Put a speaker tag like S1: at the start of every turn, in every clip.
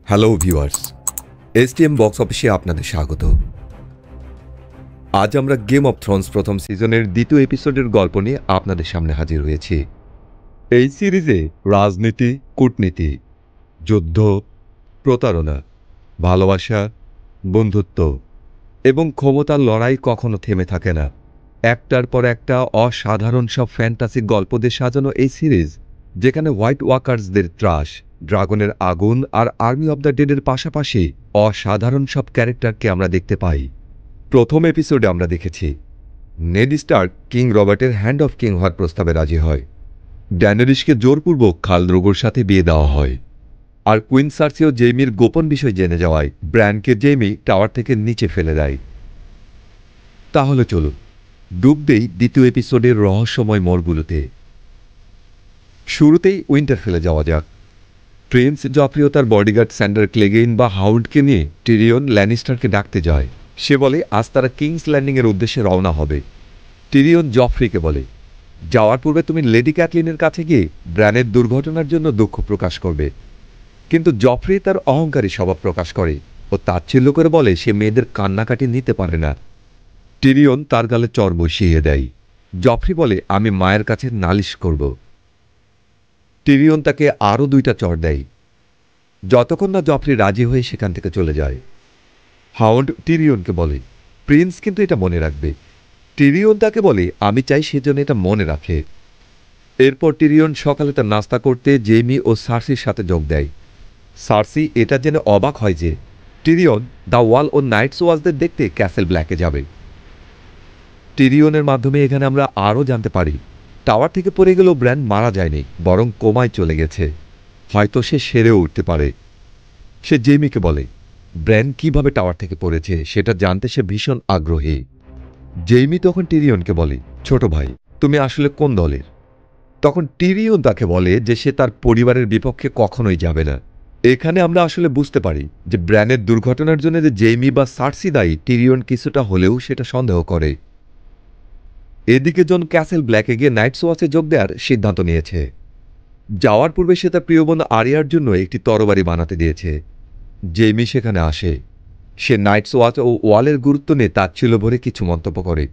S1: Hello viewers, STM box অফিসে আপনাদের স্বাগত। আজ আমরা গেম অফ থ্রোনস প্রথম সিজনের দ্বিতীয় এপিসোডের গল্প নিয়ে আপনাদের সামনে হাজির হয়েছি। এই সিরিজে রাজনীতি, কূটনীতি, যুদ্ধ, প্রতারণা, ভালোবাসা, বন্ধুত্ব এবং ক্ষমতার লড়াই কখনো থেমে থাকে না। একটার পর একটা অসাধারণ সব ফ্যান্টাসিক গল্প দিয়ে সাজানো এই সিরিজ, যেখানে হোয়াইট ওয়াকার্সদের ত্রাস, ড্রাগনের আগুন আর আর্মি অব দ্য ডেডের পাশাপাশি অসাধারণ সব ক্যারেক্টারকে আমরা দেখতে পাই। প্রথম এপিসোডে আমরা দেখেছি নেড স্টার্ক কিং রবার্টের হ্যান্ড অফ কিং হওয়ার প্রস্তাবে রাজি হয়। ড্যানারিসকে জোরপূর্বক খাল দ্রোগোর সাথে বিয়ে দেওয়া হয়। আর কুইন সার্সিও জেইমির গোপন বিষয় জেনে যাওয়ায় ব্র্যানকে জেইমি টাওয়ার থেকে নিচে ফেলে দেয়। তাহলে চলুন ডুব দেই দ্বিতীয় এপিসোডের রহস্যময় মোড়গুলোতে। শুরুতেই উইন্টারফেলে যাওয়া যাক। প্রিন্স জফরি ও তার বডিগার্ড স্যান্ডার ক্লেগেইন বা হাউন্ডকে নিয়ে টিরিয়ন ল্যানিস্টারকে ডাকতে যায়। সে বলে আজ তারা কিংস ল্যান্ডিংয়ের উদ্দেশ্যে রওনা হবে। টিরিয়ন জফরিকে বলে, যাওয়ার পূর্বে তুমি লেডি ক্যাটলিনের কাছে গিয়ে ব্র্যানের দুর্ঘটনার জন্য দুঃখ প্রকাশ করবে। কিন্তু জফরি তার অহংকারী স্বভাব প্রকাশ করে ও তাচ্ছিল্য করে বলে সে মেয়েদের কান্নাকাটি নিতে পারে না। টিরিয়ন তার গালে চর বসিয়ে দেয়। জফরি বলে, আমি মায়ের কাছে নালিশ করব। টিরিয়ন তাকে আরও 2টা চর দেয়, যতক্ষণ না জফরি রাজি হয়ে সেখান থেকে চলে যায়। হাউন্ড টিরিয়নকে বলে, প্রিন্স কিন্তু এটা মনে রাখবে। টিরিয়ন তাকে বলে, আমি চাই সেজন্য এটা মনে রাখে। এরপর টিরিয়ন সকালে তার নাস্তা করতে জেইমি ও সার্সির সাথে যোগ দেয়। সার্সি এটা জেনে অবাক হয় যে টিরিয়ন দ্য ওয়াল ও নাইটস ওয়াচদের দেখতে ক্যাসেল ব্ল্যাকে যাবে। টিরিয়নের মাধ্যমে এখানে আমরা আরও জানতে পারি টাওয়ার থেকে পড়ে গেলেও ব্র্যান মারা যায়নি, বরং কোমায় চলে গেছে। হয়তো সে সেরেও উঠতে পারে। সে জেইমিকে বলে ব্র্যান কিভাবে টাওয়ার থেকে পড়েছে সেটা জানতে সে ভীষণ আগ্রহী। জেইমি তখন টিরিয়নকে বলে, ছোট ভাই তুমি আসলে কোন দলের? তখন টিরিয়ন তাকে বলে যে সে তার পরিবারের বিপক্ষে কখনোই যাবে না। এখানে আমরা আসলে বুঝতে পারি যে ব্র্যানের দুর্ঘটনার জন্য যে জেইমি বা সার্সি দায়ী, টিরিয়ন কিছুটা হলেও সেটা সন্দেহ করে। এদিকে জন ক্যাসেল ব্ল্যাকে গিয়ে নাইটস ওয়াচে যোগ দেওয়ার সিদ্ধান্ত নিয়েছে। যাওয়ার পূর্বে সে তার প্রিয় বন্ধু আরিয়ার জন্য একটি তরবারি বানাতে দিয়েছে। জেইমি সেখানে আসে। সে নাইটস ওয়াচ ও ওয়ালের গুরুত্ব নিয়ে তাচ্ছিল্য ভরে কিছু মন্তব্য করে।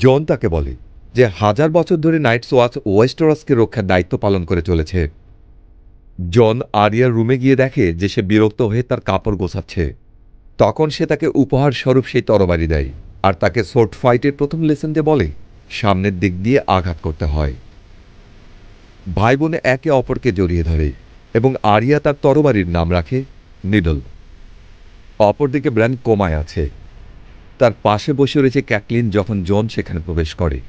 S1: জন তাকে বলে যে 1000 বছর ধরে নাইটস ওয়াচ ওয়েস্টারসকে রক্ষার দায়িত্ব পালন করে চলেছে। জন আরিয়ার রুমে গিয়ে দেখে যে সে বিরক্ত হয়ে তার কাপড় গোছাচ্ছে। তখন সে তাকে উপহার স্বরূপ সেই তরবারি দেয় আর তাকে সোর্ড ফাইটের প্রথম লেসন দিয়ে বলে সামনের দিক দিয়ে আঘাত করতে হয়। ভাই বোনে একে অপরকে জড়িয়ে ধরে এবং আরিয়া তার তরবারির নাম রাখে নিডল। অপরদিকে ব্র্যান কোমায় আছে। তার পাশে বসে রয়েছে ক্যাটলিন যখন জন সেখানে প্রবেশ করে।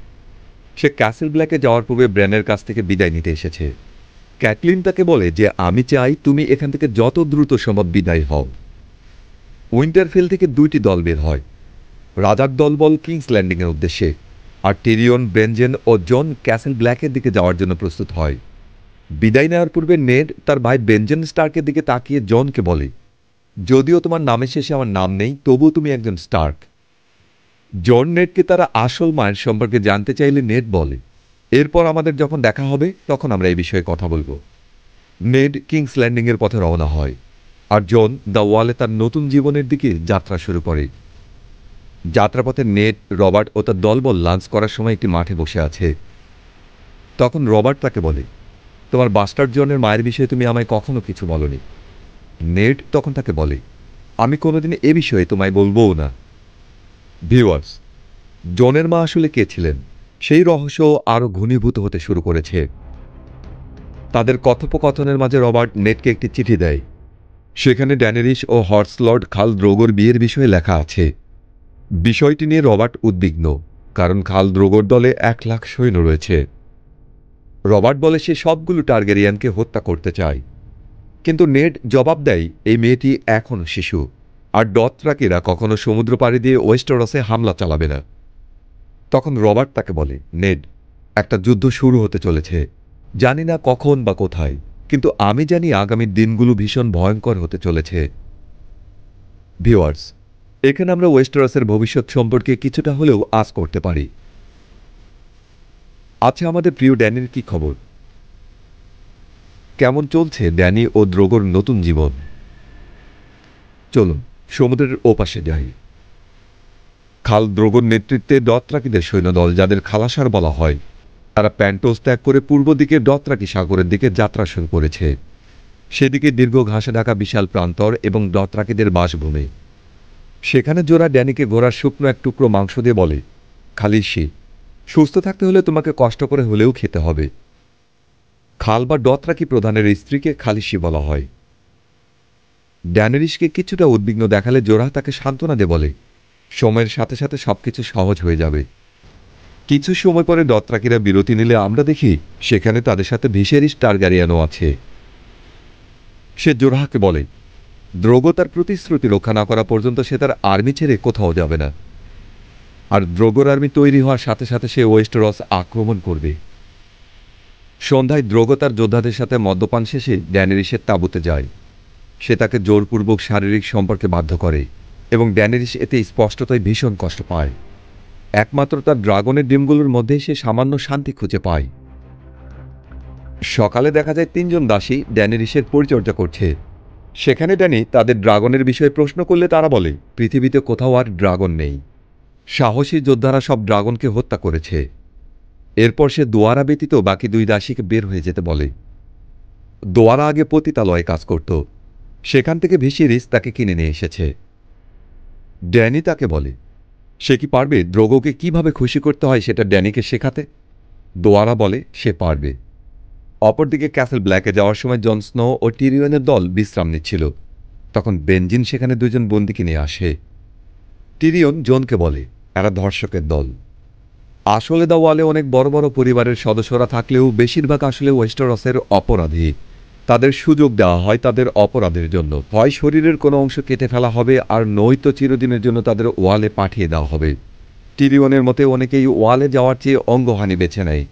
S1: সে ক্যাসেল ব্ল্যাকে যাওয়ার পূর্বে ব্র্যানের কাছ থেকে বিদায় নিতে এসেছে। ক্যাটলিন তাকে বলে যে আমি চাই তুমি এখান থেকে যত দ্রুত সম্ভব বিদায় হও। উইন্টারফেল থেকে 2টি দল বের হয়। রাজার দলবল কিংস ল্যান্ডিংয়ের উদ্দেশ্যে, আর টিরিয়ন, ব্রেনজেন ও জন ক্যাসেল ব্ল্যাকের দিকে যাওয়ার জন্য প্রস্তুত হয়। বিদায় নেওয়ার পূর্বে নেড তার ভাই বেনজেন স্টার্কের দিকে তাকিয়ে জনকে বলে, যদিও তোমার নামের শেষে আমার নাম নেই, তবুও তুমি একজন স্টার্ক। জন নেডকে তারা আসল মায়ের সম্পর্কে জানতে চাইলে নেড বলে, এরপর আমাদের যখন দেখা হবে তখন আমরা এই বিষয়ে কথা বলবো। নেড কিংস ল্যান্ডিংয়ের পথে রওনা হয়, আর জন দ্য ওয়ালে তার নতুন জীবনের দিকে যাত্রা শুরু করে। যাত্রাপথে নেড, রবার্ট ও তার দলবল লাঞ্চ করার সময় একটি মাঠে বসে আছে। তখন রবার্ট তাকে বলে, তোমার বাস্টার্ড জনের মায়ের বিষয়ে তুমি আমায় কখনো কিছু বলনি। নেড তখন তাকে বলে, আমি কোনোদিন এ বিষয়ে তোমায় বলবও না। ভিউয়ার্স, জনের মা আসলে কে ছিলেন সেই রহস্য আরও ঘনীভূত হতে শুরু করেছে। তাদের কথোপকথনের মাঝে রবার্ট নেডকে একটি চিঠি দেয়। সেখানে ড্যানেরিস ও হর্স লর্ড খাল দ্রোগোর বিয়ের বিষয়ে লেখা আছে। বিষয়টি নিয়ে রবার্ট উদ্বিগ্ন, কারণ খাল দ্রোগোর দলে 1,00,000 সৈন্য রয়েছে। রবার্ট বলে সে সবগুলো টার্গেরিয়ানকে হত্যা করতে চায়। কিন্তু নেড জবাব দেয় এই মেয়েটি এখনও শিশু, আর ডথরাকিরা কখনো সমুদ্র পাড়ি দিয়ে ওয়েস্টারসে হামলা চালাবে না। তখন রবার্ট তাকে বলে, নেড, একটা যুদ্ধ শুরু হতে চলেছে। জানি না কখন বা কোথায়, কিন্তু আমি জানি আগামী দিনগুলো ভীষণ ভয়ঙ্কর হতে চলেছে। ভিউয়ার্স, এখানে আমরা ওয়েস্টারসের ভবিষ্যৎ সম্পর্কে কিছুটা হলেও আশ করতে পারি। আচ্ছা, আমাদের প্রিয় ড্যানির কি খবর? কেমন চলছে ড্যানি ও দ্রোগোর নতুন জীবন। চলুন সমুদ্রের ওপাশে যাই। খাল দ্রোগোর নেতৃত্বে দথরাকিদের সৈন্যদল, যাদের খালাসার বলা হয়, তারা প্যান্টোস ত্যাগ করে পূর্ব দিকে দথরাকি সাগরের দিকে যাত্রা শুরু করেছে। সেদিকে দীর্ঘ ঘাসে ঢাকা বিশাল প্রান্তর এবং দথরাকিদের বাসভূমি। সেখানে জোড়া ড্যানিকে ঘোড়ার শুকনো এক টুকরো মাংস দিয়ে বলে, খালিশি, সুস্থ থাকতে হলে তোমাকে কষ্ট করে হলেও খেতে হবে। খাল বা দথরাকি প্রধানের স্ত্রীকে খালিশি বলা হয়। ড্যানেরিসকে কিছুটা উদ্বিগ্ন দেখালে জোড়া তাকে সান্ত্বনা দিয়ে বলে, সময়ের সাথে সাথে সবকিছু সহজ হয়ে যাবে। কিছু সময় পরে দথরাকিরা বিরতি নিলে আমরা দেখি সেখানে তাদের সাথে ভিসেরিস টারগারিয়ানও আছে। সে জোরাহকে বলে, দ্রোগো তার প্রতিশ্রুতি রক্ষা না করা পর্যন্ত সে তার আর্মি ছেড়ে কোথাও যাবে না, আর দ্রোগোর আর্মি তৈরি হওয়ার সাথে সাথে সে ওয়েস্টেরস আক্রমণ করবে। সন্ধ্যায় দ্রোগো তার যোদ্ধাদের সাথে মদ্যপান শেষে ড্যানেরিসের তাঁবুতে যায়। সে তাকে জোরপূর্বক শারীরিক সম্পর্কে বাধ্য করে এবং ড্যানেরিস এতে স্পষ্টতই ভীষণ কষ্ট পায়। একমাত্র তার ড্রাগনের ডিমগুলোর মধ্যে সে সামান্য শান্তি খুঁজে পায়। সকালে দেখা যায় 3 জন দাসী ড্যানেরিসের পরিচর্যা করছে। সেখানে ড্যানি তাদের ড্রাগনের বিষয়ে প্রশ্ন করলে তারা বলে, পৃথিবীতে কোথাও আর ড্রাগন নেই। সাহসী যোদ্ধারা সব ড্রাগনকে হত্যা করেছে। এরপর সে দোয়ারা ব্যতীত বাকি 2 দাসীকে বের হয়ে যেতে বলে। দোয়ারা আগে পতিতালয়ে কাজ করত, সেখান থেকে ভিসেরিস তাকে কিনে নিয়ে এসেছে। ড্যানি তাকে বলে, সে কি পারবে দ্রোগোকে কিভাবে খুশি করতে হয় সেটা ড্যানিকে শেখাতে? দোয়ারা বলে সে পারবে। অপরদিকে ক্যাসেল ব্ল্যাকে যাওয়ার সময় জন স্নো ও টিরিয়নের দল বিশ্রাম নিচ্ছিল। তখন বেনজিন সেখানে 2 জন বন্দীকে নিয়ে আসে। টিরিয়ন জনকে বলে, এরা ধর্ষকের দল। আসলে দা ওয়ালে অনেক বড় বড় পরিবারের সদস্যরা থাকলেও বেশিরভাগ আসলে ওয়েস্টারসের অপরাধী। তাদের সুযোগ দেওয়া হয় তাদের অপরাধের জন্য। হয় শরীরের কোনো অংশ কেটে ফেলা হবে, আর নয়তো চিরদিনের জন্য তাদের ওয়ালে পাঠিয়ে দেওয়া হবে। টিরিয়নের মতে অনেকেই ওয়ালে যাওয়ার চেয়ে অঙ্গহানি বেছে নেয়।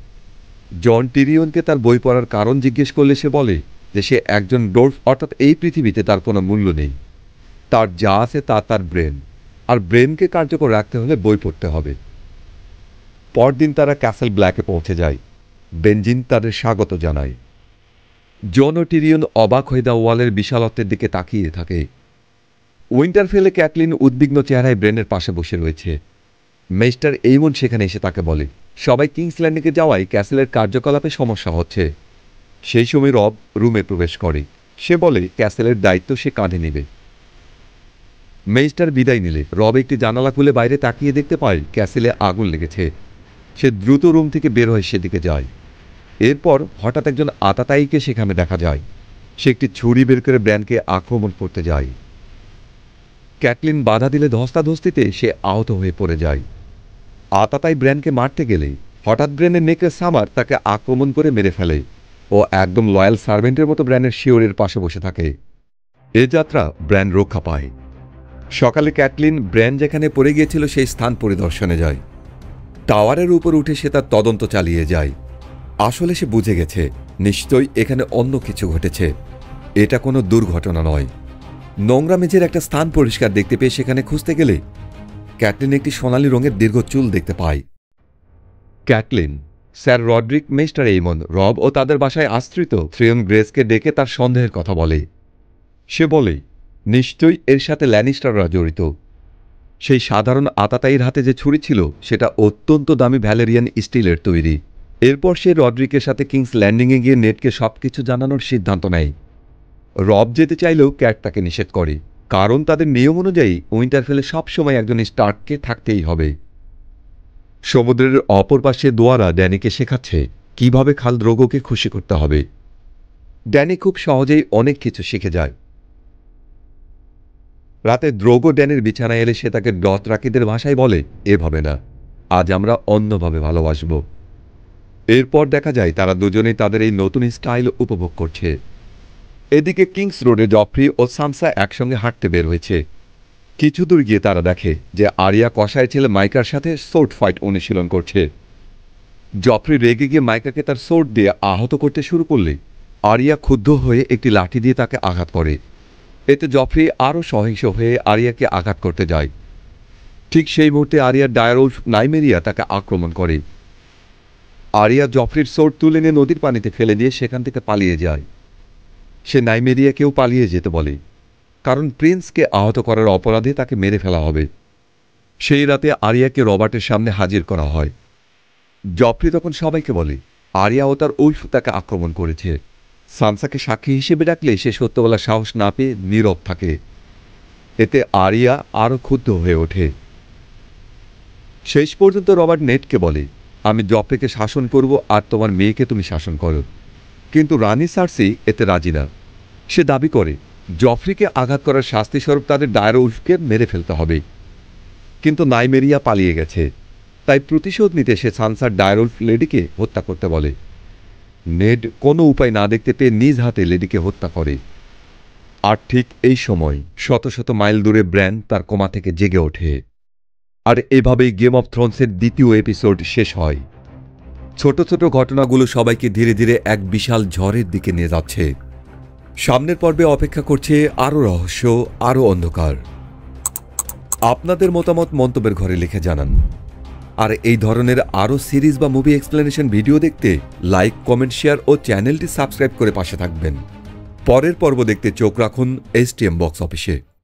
S1: জন টিরিয়নকে তার বই পড়ার কারণ জিজ্ঞেস করলে সে বলে যে সে একজন ডোর্ফ, অর্থাৎ এই পৃথিবীতে তার কোনো মূল্য নেই। তার যা আছে তা তার ব্রেন, আর ব্রেনকে কার্যকর রাখতে হলে বই পড়তে হবে। পরদিন তারা ক্যাসেল ব্ল্যাকে পৌঁছে যায়। বেনজিন তাদের স্বাগত জানায়। জন ও টিরিয়ন অবাক হয়ে দা ওয়ালের বিশালত্বের দিকে তাকিয়ে থাকে। উইন্টারফেলে ক্যাটলিন উদ্বিগ্ন চেহারায় ব্রেনের পাশে বসে রয়েছে। মেস্টার এইমন সেখানে এসে তাকে বলে, সবাই কিংস ল্যান্ডিংয়ে যাওয়ায় ক্যাসেলের কার্যকলাপে সমস্যা হচ্ছে। সেই সময় রব রুমে প্রবেশ করে। সে বলে ক্যাসেলের দায়িত্ব সে কাঁধে নেবে। মেস্টার বিদায় নিলে রব একটি জানালা খুলে বাইরে তাকিয়ে দেখতে পায় ক্যাসেলে আগুন লেগেছে। সে দ্রুত রুম থেকে বের হয়ে সেদিকে যায়। এরপর হঠাৎ একজন আতাতায়ীকে সেখানে দেখা যায়। সে একটি ছুরি বের করে ব্র্যানকে আক্রমণ করতে যায়। ক্যাটলিন বাধা দিলে ধস্তাধস্তিতে সে আহত হয়ে পড়ে যায়। আতাতাই ব্র্যানকে মারতে গেলে হঠাৎ ব্র্যানের নেকড়ে সামার তাকে আক্রমণ করে মেরে ফেলে। ও একদম লয়াল সার্ভেন্টের মতো ব্র্যানের শিওরের পাশে বসে থাকে। এ যাত্রা ব্র্যান রক্ষা পায়। সকালে ক্যাটলিন ব্র্যান যেখানে পড়ে গিয়েছিল সেই স্থান পরিদর্শনে যায়। টাওয়ারের উপর উঠে সে তার তদন্ত চালিয়ে যায়। আসলে সে বুঝে গেছে নিশ্চয়ই এখানে অন্য কিছু ঘটেছে। এটা কোনো দুর্ঘটনা নয়। নোংরা মেঝের একটা স্থান পরিষ্কার দেখতে পেয়ে সেখানে খুঁজতে গেলে ক্যাটলিন একটি সোনালি রঙের দীর্ঘ চুল দেখতে পায়। ক্যাটলিন স্যার রড্রিক, মিস্টার এইমন, রব ও তাদের বাসায় আশ্রিত থ্রিয়ন গ্রেসকে ডেকে তার সন্দেহের কথা বলে। সে বলে নিশ্চয়ই এর সাথে ল্যানিস্টাররা জড়িত। সেই সাধারণ আতাতায়ীর হাতে যে ছুরি ছিল সেটা অত্যন্ত দামি ভ্যালেরিয়ান স্টিলের তৈরি। এরপর সে রড্রিকের সাথে কিংস ল্যান্ডিংয়ে গিয়ে নেটকে সবকিছু জানানোর সিদ্ধান্ত নেয়। রব যেতে চাইলেও ক্যাট তাকে নিষেধ করে, কারণ তাদের নিয়ম অনুযায়ী উইন্টারফেলে সবসময় একজন স্টার্ককে থাকতেই হবে। সমুদ্রের অপর পাশে দোয়ারা ড্যানিকে শেখাচ্ছে কিভাবে খাল দ্রোগোকে খুশি করতে হবে। ড্যানি খুব সহজেই অনেক কিছু শিখে যায়। রাতে দ্রোগো ড্যানির বিছানায় এলে সে তাকে দথরাকিদের ভাষায় বলে, এভাবে না, আজ আমরা অন্যভাবে ভালোবাসব। এরপর দেখা যায় তারা দুজনেই তাদের এই নতুন স্টাইল উপভোগ করছে। এদিকে কিংস রোডে জফ্রি ও সানসা একসঙ্গে হাঁটতে বের হয়েছে। কিছু দূর গিয়ে তারা দেখে যে আরিয়া কসাই ছেলে মাইকার সাথে সোর্ড ফাইট অনুশীলন করছে। জফ্রি রেগে গিয়ে মাইকাকে তার সোর্ড দিয়ে আহত করতে শুরু করলে আরিয়া ক্ষুব্ধ হয়ে একটি লাঠি দিয়ে তাকে আঘাত করে। এতে জফ্রি আরও সহিংস হয়ে আরিয়াকে আঘাত করতে যায়। ঠিক সেই মুহূর্তে আরিয়ার ডায়ারউলফ নাইমেরিয়া তাকে আক্রমণ করে। আরিয়া জফ্রির সোর্ড তুলে নিয়ে নদীর পানিতে ফেলে দিয়ে সেখান থেকে পালিয়ে যায়। সে নাইমেরিয়াকেও পালিয়ে যেতে বলে, কারণ প্রিন্সকে আহত করার অপরাধে তাকে মেরে ফেলা হবে। সেই রাতে আরিয়াকে রবার্টের সামনে হাজির করা হয়। জফরি তখন সবাইকে বলে আরিয়া ও তার উইফ তাকে আক্রমণ করেছে। সানসাকে সাক্ষী হিসেবে ডাকলে সে সত্য বলার সাহস না পেয়ে নীরব থাকে। এতে আরিয়া আরও ক্ষুব্ধ হয়ে ওঠে। শেষ পর্যন্ত রবার্ট নেডকে বলে, আমি জফরিকে শাসন করব আর তোমার মেয়েকে তুমি শাসন করো। কিন্তু রানী সার্সি এতে রাজি না। সে দাবি করে জফরিকে আঘাত করার শাস্তিস্বরূপ তাদের ডায়ারউলফকে মেরে ফেলতে হবে। কিন্তু নাইমেরিয়া পালিয়ে গেছে, তাই প্রতিশোধ নিতে সে সানসার ডায়ারউলফ লেডিকে হত্যা করতে বলে। নেড কোনো উপায় না দেখতে পেয়ে নিজ হাতে লেডিকে হত্যা করে। আর ঠিক এই সময় শত শত মাইল দূরে ব্র্যান তার কোমা থেকে জেগে ওঠে। আর এভাবেই গেম অফ থ্রোনসের দ্বিতীয় এপিসোড শেষ হয়। ছোট ছোট ঘটনাগুলো সবাইকে ধীরে ধীরে এক বিশাল ঝড়ের দিকে নিয়ে যাচ্ছে। সামনের পর্বে অপেক্ষা করছে আরও রহস্য, আরও অন্ধকার। আপনাদের মতামত মন্তব্যের ঘরে লিখে জানান। আর এই ধরনের আরও সিরিজ বা মুভি এক্সপ্লেনেশন ভিডিও দেখতে লাইক, কমেন্ট, শেয়ার ও চ্যানেলটি সাবস্ক্রাইব করে পাশে থাকবেন। পরের পর্ব দেখতে চোখ রাখুন STM বক্স অফিসে।